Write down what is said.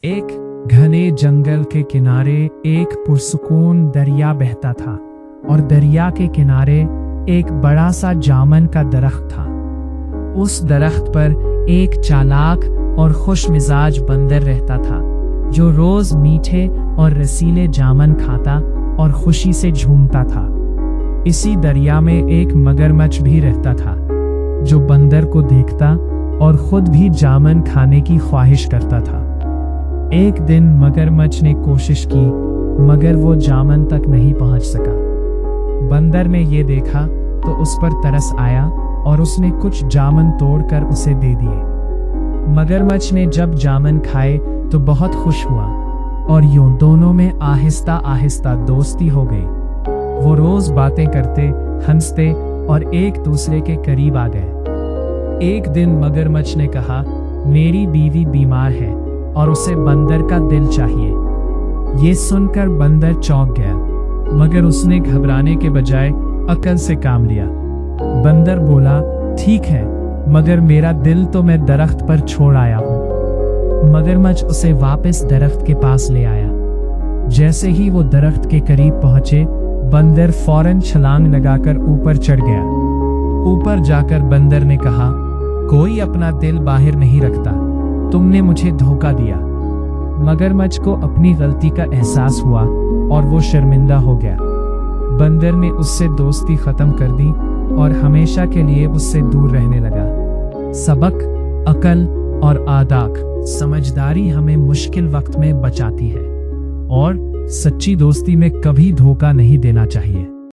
एक घने जंगल के किनारे एक पुरसुकून दरिया बहता था और दरिया के किनारे एक बड़ा सा जामन का दरख्त था। उस दरख्त पर एक चालाक और खुश मिजाज बंदर रहता था जो रोज मीठे और रसीले जामन खाता और खुशी से झूमता था। इसी दरिया में एक मगरमच्छ भी रहता था जो बंदर को देखता और खुद भी जामन खाने की ख्वाहिश करता था। एक दिन मगरमच्छ ने कोशिश की मगर वो जामन तक नहीं पहुंच सका। बंदर ने ये देखा तो उस पर तरस आया और उसने कुछ जामन तोड़कर उसे दे दिए। मगरमच्छ ने जब जामन खाए तो बहुत खुश हुआ और यूं दोनों में आहिस्ता आहिस्ता दोस्ती हो गई। वो रोज बातें करते, हंसते और एक दूसरे के करीब आ गए। एक दिन मगरमच्छ ने कहा, मेरी बीवी बीमार है और उसे बंदर का दिल चाहिए। ये सुनकर बंदर चौंक गया मगर उसने घबराने के बजाय अकल से काम लिया। बंदर बोला, ठीक है मगर मेरा दिल तो मैं दरख्त पर छोड़ आया हूँ। मगरमच्छ उसे वापस दरख्त के पास ले आया। जैसे ही वो दरख्त के करीब पहुंचे बंदर फौरन छलांग लगाकर ऊपर चढ़ गया। ऊपर जाकर बंदर ने कहा, कोई अपना दिल बाहर नहीं रखता, तुमने मुझे धोखा दिया। मगरमच्छ को अपनी गलती का एहसास हुआ और वो शर्मिंदा हो गया। बंदर ने उससे दोस्ती खत्म कर दी और हमेशा के लिए उससे दूर रहने लगा। सबक, अकल और आदाब, समझदारी हमें मुश्किल वक्त में बचाती है और सच्ची दोस्ती में कभी धोखा नहीं देना चाहिए।